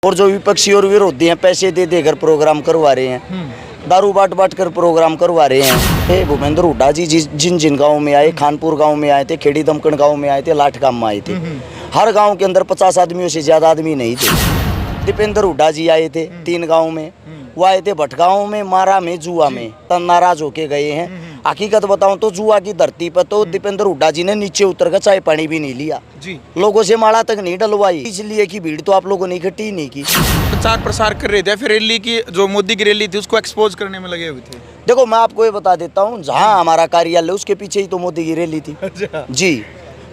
और जो विपक्षी और विरोधी हैं पैसे दे देकर प्रोग्राम करवा रहे हैं, दारू बाट कर प्रोग्राम करवा रहे हैं। भूपेंद्र हुड्डा जी जिन जिन गाँव में आए, खानपुर गांव में आए थे, खेड़ी दमकन गांव में आए थे, लाठगाम में आए थे, हर गांव के अंदर 50 आदमियों से ज्यादा आदमी नहीं थे। दीपेंद्र हुड्डा जी आए थे 3 गाँव में, वो आए थे भटगांव में, मारा में, जुआ में, तब नाराज होके गए हैं। हकीकत बताऊं तो जुआ की धरती पर तो दीपेंद्र हुड्डा जी ने नीचे उतर कर चाय पानी भी नहीं लिया जी, लोगों से माला तक नहीं डलवाई, इसलिए कि भीड़ तो आप लोगों ने इकट्ठी नहीं की। प्रचार प्रसार कर रहे थे, फिर रैली की जो मोदी की रैली थी उसको एक्सपोज करने में लगे हुए थे। देखो मैं आपको ये बता देता हूँ, जहाँ हमारा कार्यालय उसके पीछे ही तो मोदी की रैली थी। जी,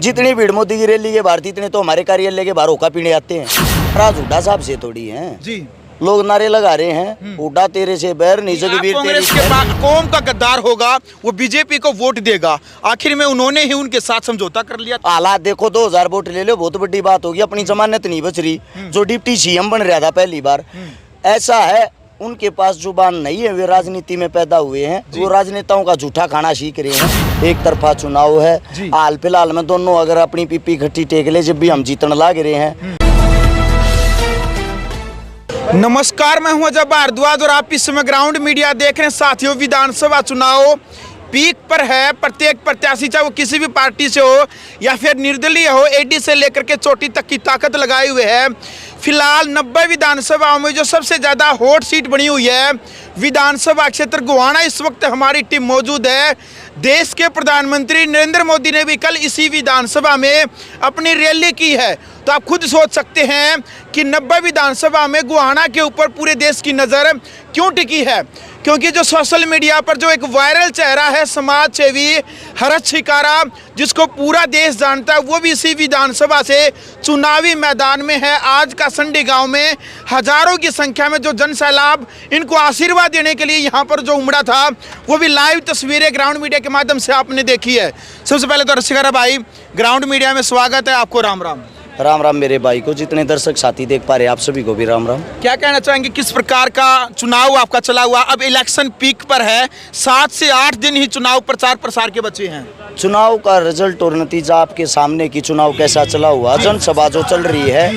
जितनी भीड़ मोदी की रैली के बाहर थी इतने तो हमारे कार्यालय के बाहर होका पीने आते हैं। राज हुड्डा साहब से थोड़ी है जी, लोग नारे लगा रहे हैं, हुड्डा तेरे से बैर नहीं, जगबीर कांग्रेस के बाद कौम का गद्दार होगा, वो बीजेपी को वोट देगा। आखिर में उन्होंने ही उनके साथ समझौता कर लिया। हालात देखो, 2000 वोट ले लो, बहुत बड़ी बात होगी। अपनी जमानत नहीं बच रही। जो डिप्टी सीएम बन रहा था पहली बार, ऐसा है उनके पास जुबान नहीं है, वे राजनीति में पैदा हुए हैं, वो राजनेताओं का झूठा खाना सीख रहे हैं। एक तरफा चुनाव है, हाल फिलहाल में दोनों अगर अपनी पीपी इकट्ठी टेक ले, जब भी हम जीतने लाग रहे हैं। नमस्कार, मैं हूं अजय भारद्वाज और आप इस समय ग्राउंड मीडिया देख रहे हैं। साथियों, विधानसभा चुनाव पीक पर है। प्रत्येक प्रत्याशी, चाहे वो किसी भी पार्टी से हो या फिर निर्दलीय हो, एडी से लेकर के चोटी तक की ताकत लगाए हुए है। फिलहाल 90 विधानसभाओं में जो सबसे ज़्यादा हॉट सीट बनी हुई है, विधानसभा क्षेत्र गोहाना, इस वक्त हमारी टीम मौजूद है। देश के प्रधानमंत्री नरेंद्र मोदी ने भी कल इसी विधानसभा में अपनी रैली की है। तो आप खुद सोच सकते हैं कि 90 विधानसभा में गोहाना के ऊपर पूरे देश की नज़र क्यों टिकी है, क्योंकि जो सोशल मीडिया पर जो एक वायरल चेहरा है, समाज सेवी हरत शिकारा, जिसको पूरा देश जानता है, वो भी इसी विधानसभा से चुनावी मैदान में है। आज का संडी गांव में हजारों की संख्या में जो जन सैलाब इनको आशीर्वाद देने के लिए यहाँ पर जो उमड़ा था, वो भी लाइव तस्वीरें ग्राउंड मीडिया के माध्यम से आपने देखी है। सबसे पहले तो हरत शिकारा भाई, ग्राउंड मीडिया में स्वागत है आपको। राम राम। राम राम मेरे भाई को, जितने दर्शक साथी देख पा रहे हैं आप सभी को भी राम राम। क्या कहना चाहेंगे, किस प्रकार का चुनाव आपका चला हुआ? अब इलेक्शन पीक पर है, 7 से 8 दिन ही चुनाव प्रचार प्रसार के बचे हैं। चुनाव का रिजल्ट और नतीजा आपके सामने की चुनाव कैसा चला हुआ। जनसभा जो चल रही है,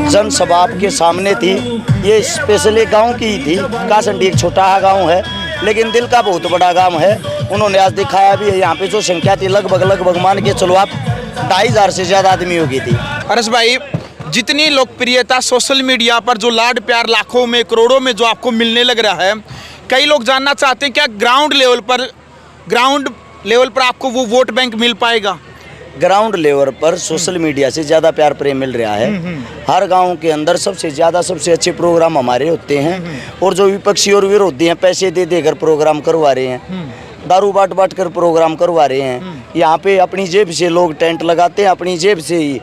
जनसभा आपके सामने थी। ये स्पेशली गाँव की ही थी। कासंडी एक छोटा गाँव है, लेकिन दिल का बहुत बड़ा गाँव है। उन्होंने आज दिखाया भी है। यहाँ पे जो संख्या थी लगभग मान के चलो आप 2500 से ज्यादा आदमी हो गई थी। हर्ष भाई, जितनी लोकप्रियता सोशल मीडिया पर, जो लाड प्यार लाखों में करोड़ों में जो आपको मिलने लग रहा है, कई लोग जानना चाहते हैं क्या ग्राउंड लेवल पर आपको वो वोट बैंक मिल पाएगा? ग्राउंड लेवल पर सोशल मीडिया से ज़्यादा प्यार प्रेम मिल रहा है। हर गांव के अंदर सबसे ज़्यादा सबसे अच्छे प्रोग्राम हमारे होते हैं। और जो विपक्षी और विरोधी हैं पैसे दे देकर प्रोग्राम करवा रहे हैं, दारू बाट कर प्रोग्राम करवा रहे हैं। यहाँ पे अपनी जेब से लोग टेंट लगाते हैं, अपनी जेब से ही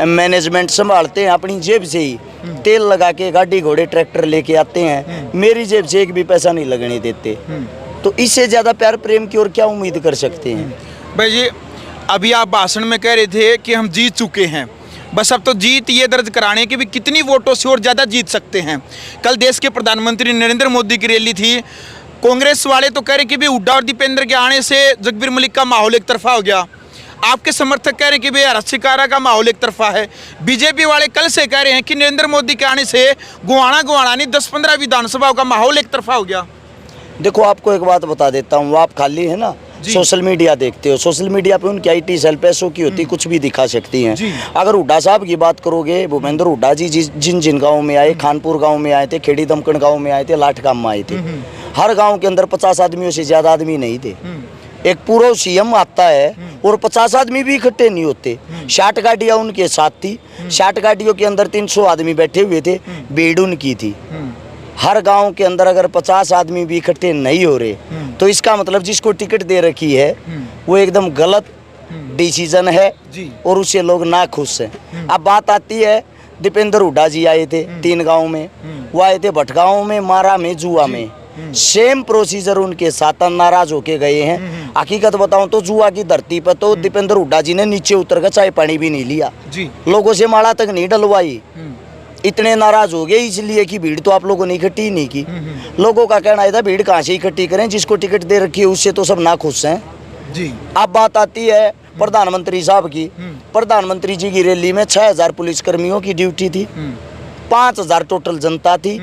मैनेजमेंट संभालते हैं, अपनी जेब से ही तेल लगा के गाड़ी घोड़े ट्रैक्टर लेके आते हैं। मेरी जेब से एक भी पैसा नहीं लगने देते। तो इससे ज़्यादा प्यार प्रेम की और क्या उम्मीद कर सकते हैं भाई जी? अभी आप भाषण में कह रहे थे कि हम जीत चुके हैं, बस अब तो जीत ये दर्ज कराने की भी कितनी वोटों से और ज़्यादा जीत सकते हैं। कल देश के प्रधानमंत्री नरेंद्र मोदी की रैली थी। कांग्रेस वाले तो कह रहे कि भाई हुड्डा और दीपेंद्र के आने से जगबीर मलिक का माहौल एक तरफा हो गया। आपके समर्थक कह रहे हैं कि भाई हरत शिकारा का माहौल एक तरफा है। बीजेपी वाले कल से कह रहे हैं कि नरेंद्र मोदी के आने से गोहाना नहीं 10-15 विधानसभाओं का माहौल एक तरफा हो गया। देखो आपको एक बात बता देता हूँ, आप खाली है ना सोशल मीडिया देखते हो, सोशल मीडिया पे उनकी IT सेल पैसों की होती, कुछ भी दिखा सकती हैं। अगर हुड्डा साहब की बात करोगे, भूपेंद्र हुड्डा जी जिन जिन गाँव में आए, खानपुर गाँव में आए थे, खेड़ी दमकन गाँव में आए थे, लाठगाम में आए थे, हर गाँव के अंदर 50 आदमियों से ज्यादा आदमी नहीं थे। एक पूरा सीएम आता है और 50 आदमी भी इकट्ठे नहीं होते। 60 गाड़ियाँ उनके साथ थी, 60 गाड़ियों के अंदर 300 आदमी बैठे हुए थे, भीड़ उनकी थी। हर गांव के अंदर अगर 50 आदमी भी इकट्ठे नहीं हो रहे, तो इसका मतलब जिसको टिकट दे रखी है वो एकदम गलत डिसीजन है और उससे लोग ना खुश हैं। अब बात आती है, दीपेंद्र हुड्डा जी आए थे 3 गाँव में, वो आए थे भटगांव में, मारा में, जुआ में, सेम प्रोसीजर उनके साथ, नाराज होके गए हैं। हकीकत बताऊं तो जुआ की धरती पर तो दीपेंद्र हुड्डा जी ने नीचे उतर कर चाय पानी भी नहीं लिया, लोगों से माला तक नहीं डलवाई। इतने नाराज हो गए इसलिए कि भीड़ तो आप लोगों ने इकट्ठी नहीं की। लोगों का कहना था भीड़ कहाँ से इकट्ठी करें, जिसको टिकट दे रखी है उससे तो सब ना खुश हैं जी। अब बात आती है प्रधानमंत्री साहब की। प्रधानमंत्री जी की रैली में 6000 पुलिसकर्मियों की ड्यूटी थी। 5000 टोटल जनता थी,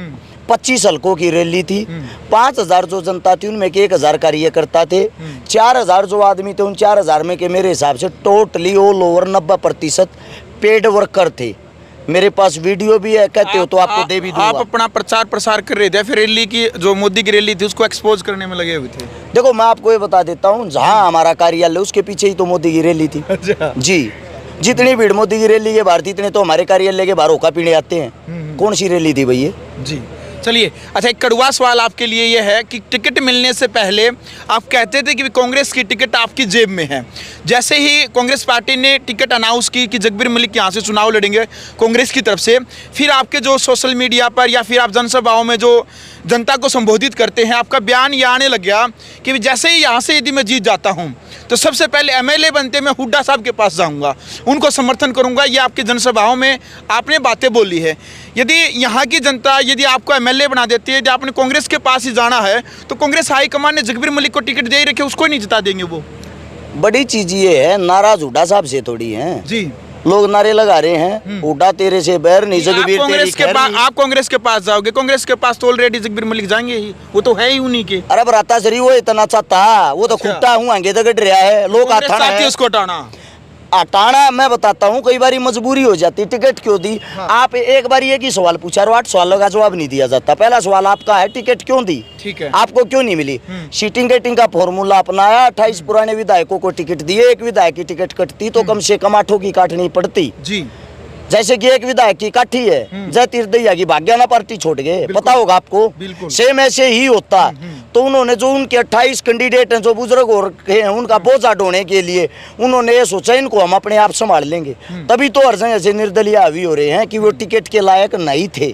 25 हल्कों की रैली थी। 5000 जो जनता थी उनमें के 1000 कार्यकर्ता थे। 4000 जो आदमी थे उन 4000 में के मेरे हिसाब से totally all over 90% paid worker थे। मेरे पास वीडियो भी है, कहते हो तो आपको दे भी दूंगा। आप अपना प्रचार प्रसार कर रहे थे, फिर रैली की जो मोदी की रैली थी उसको एक्सपोज करने में लगे हुए थे। देखो मैं आपको ये बता देता हूँ, जहाँ हमारा कार्यालय उसके पीछे ही तो मोदी की रैली थी। अच्छा। जी, जितनी भीड़ मोदी की रैली के बाहर थी इतने तो हमारे कार्यालय के बाहर होका पीने आते हैं। कौन सी रैली थी भैया? जी चलिए, अच्छा एक कड़वा सवाल आपके लिए ये है कि टिकट मिलने से पहले आप कहते थे कि कांग्रेस की टिकट आपकी जेब में है। जैसे ही कांग्रेस पार्टी ने टिकट अनाउंस की कि जगबीर मलिक यहाँ से चुनाव लड़ेंगे कांग्रेस की तरफ से, फिर आपके जो सोशल मीडिया पर या फिर आप जनसभाओं में जो जनता को संबोधित करते हैं, आपका बयान ये आने लग गया कि जैसे ही यहाँ से यदि मैं जीत जाता हूँ तो सबसे पहले एमएलए बनते मैं हुड्डा साहब के पास जाऊँगा, उनको समर्थन करूँगा। ये आपकी जनसभाओं में आपने बातें बोली है। यदि यहाँ की जनता यदि आपको एमएलए बना देती है, यदि आपने कांग्रेस के पास ही जाना है तो कांग्रेस हाईकमान ने जगबीर मलिक को टिकट दे ही रखे, उसको नहीं जिता देंगे वो। बड़ी चीज ये है, नाराज हुड्डा साहब से थोड़ी है। जी, लोग नारे लगा रहे हैं, हुड्डा तेरे से बैर नहीं, जगबीर तेरी खैर नहीं। आप कांग्रेस के पास जाओगे, कांग्रेस के पास तो ऑलरेडी जगबीर मलिक जाएंगे ही, वो तो है ही उन्हीं के। अरे बराता सरी वो इतना चाहता, वो तो खुट्टा हूँ आगे तक रहा है। लोग उसको हटाना हटाना मैं बताता हूँ, कई बार मजबूरी हो जाती। टिकट क्यों दी? आप एक बार एक ही सवाल पूछा और 8 सवालों का जवाब नहीं दिया जाता। पहला सवाल आपका है टिकट क्यों दी, ठीक है, आपको क्यों नहीं मिली? सीटिंग गेटिंग का फॉर्मूला अपनाया, 28 पुराने विधायकों को टिकट दिए। एक विधायक की टिकट कटती तो कम से कम 8 की काटनी पड़ती। जी, जैसे कि एक विधायक की काठी है, जय तीरदैया की भाग्याना पार्टी छोड़ गए, पता होगा आपको। सेम ऐसे ही होता। तो उन्होंने जो उनके 28 कैंडिडेट हैं जो बुजुर्ग हो रखे हैं, उनका बोझा ढोने के लिए उन्होंने ये सोचा इनको हम अपने आप संभाल लेंगे। तभी तो हर जगह ऐसे निर्दलीय हावी हो रहे हैं कि वो टिकट के लायक नहीं थे।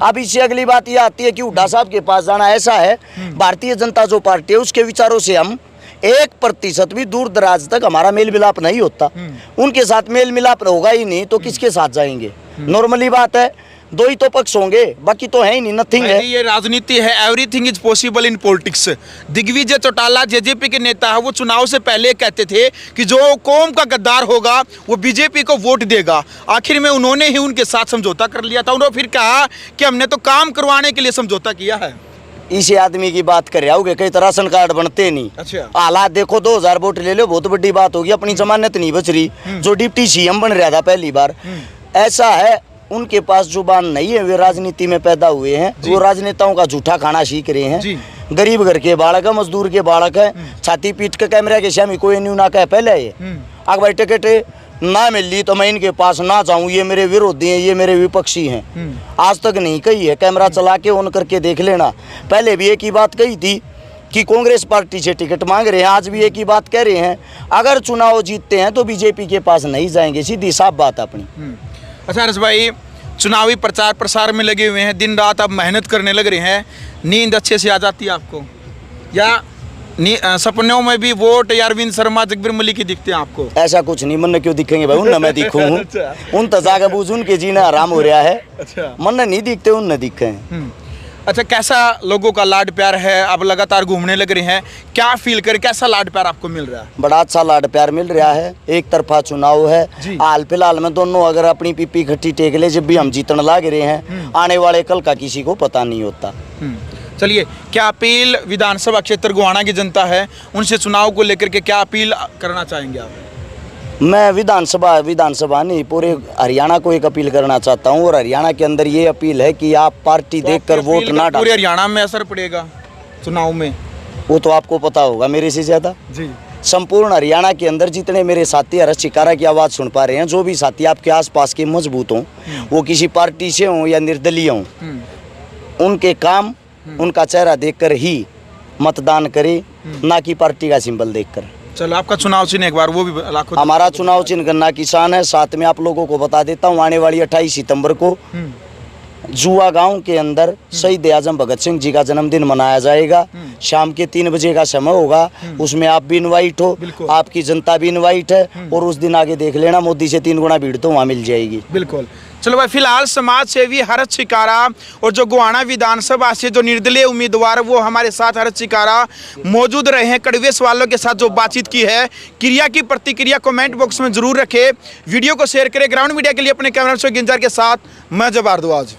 अब इससे अगली बात ये आती है कि हुड्डा साहब के पास जाना। ऐसा है, भारतीय जनता जो पार्टी है उसके विचारों से हम 1% भी दूर दराज तक हमारा मेल मिलाप नहीं होता। उनके साथ मेल मिलाप होगा ही नहीं तो किसके साथ जाएंगे? नॉर्मली बात है, 2 ही तो पक्ष होंगे, बाकी तो है ही नहीं, नथिंग है। ये राजनीति है, everything is possible in politics. Digvijay Chautala JJP के नेता है, वो चुनाव से पहले कहते थे कि जो कौम का गद्दार होगा वो बीजेपी को वोट देगा। आखिर में उन्होंने ही उनके साथ समझौता कर लिया था। उन्होंने फिर कहा कि हमने तो काम करवाने के लिए समझौता किया है। इसी आदमी की बात कर रहे हो, कई तरह राशन कार्ड बनते नहीं। अच्छा, हालात देखो, 2000 वोट ले लो, बहुत बड़ी बात होगी। अपनी जमानत नहीं बच रही। जो डिप्टी सीएम बन रहा था पहली बार, ऐसा है उनके पास जुबान नहीं है। वे राजनीति में पैदा हुए हैं, वो राजनेताओं का झूठा खाना सीख रहे हैं। गरीब घर के बालक है, मजदूर के बालक है, छाती पीट के कैमरा के सामने कोई न्यू ना कहे पहले ये अगर भाई टिकट ना मिल ली तो मैं इनके पास ना जाऊं, ये मेरे विरोधी हैं, ये मेरे विपक्षी हैं। आज तक नहीं कही है, कैमरा चला के ऑन करके देख लेना। पहले भी एक ही बात कही थी कि कांग्रेस पार्टी से टिकट मांग रहे हैं, आज भी एक ही बात कह रहे हैं, अगर चुनाव जीतते हैं तो बीजेपी के पास नहीं जाएंगे। सीधी साफ बात अपनी। अच्छा हर्ष भाई, चुनावी प्रचार प्रसार में लगे हुए हैं, दिन रात आप मेहनत करने लग रहे हैं, नींद अच्छे से आ जाती है आपको या सपनों में भी वोट या अरविंद शर्मा जगबीर मलिक ही दिखते हैं आपको? ऐसा कुछ नहीं, मन क्यों दिखेंगे भाई, उन मैं दिखूँ। उन तजागा बूझ उनके जीना आराम हो रहा है। अच्छा, मन नहीं दिखते, उन न दिखे। अच्छा, कैसा लोगों का लाड प्यार है? आप लगातार घूमने लग रहे हैं, क्या फील कर, कैसा लाड प्यार आपको मिल रहा है? बड़ा अच्छा लाड प्यार मिल रहा है। एक तरफा चुनाव है, हाल फिलहाल में दोनों अगर अपनी पीपी इकट्ठी टेक ले, जब भी हम जीतने लग रहे हैं, आने वाले कल का किसी को पता नहीं होता। चलिए, क्या अपील विधानसभा क्षेत्र गोहाना की जनता है, उनसे चुनाव को लेकर के क्या अपील करना चाहेंगे आप? मैं विधानसभा नहीं, पूरे हरियाणा को एक अपील करना चाहता हूँ। और हरियाणा के अंदर ये अपील है कि आप पार्टी देखकर वोट ना डालें। पूरे हरियाणा में असर पड़ेगा चुनाव में? वो तो आपको पता होगा मेरे से ज़्यादा। जी, संपूर्ण हरियाणा के अंदर जितने मेरे साथी हर्ष चिकारा की आवाज़ सुन पा रहे हैं, जो भी साथी आपके आसपास के मजबूत हों, वो किसी पार्टी से हों या निर्दलीय हों, उनके काम, उनका चेहरा देखकर ही मतदान करें, ना कि पार्टी का सिंबल देखकर। चलो, आपका चुनाव चिन्ह एक बार वो भी लाखों। हमारा चुनाव चिन्ह गन्ना किसान है। साथ में आप लोगों को बता देता हूँ, आने वाली 28 सितंबर को जुआ गांव के अंदर शहीद आजम भगत सिंह जी का जन्मदिन मनाया जाएगा। शाम के 3 बजे का समय होगा, उसमें आप भी इनवाइट हो, आपकी जनता भी इनवाइट है। और उस दिन आगे देख लेना, मोदी से 3 गुना भीड़ तो वहाँ मिल जाएगी। बिल्कुल। चलो भाई, फिलहाल समाज सेवी हर्ष चिकारा और जो गोहाना विधानसभा से जो निर्दलीय उम्मीदवार वो हमारे साथ हर्ष चिकारा मौजूद रहे हैं। कड़वे सवालों के साथ जो बातचीत की है, क्रिया की प्रतिक्रिया कमेंट बॉक्स में जरूर रखें। वीडियो को शेयर करें। ग्राउंड मीडिया के लिए अपने कैमरा शो गिंजार के साथ मैं जब भारद्वाज।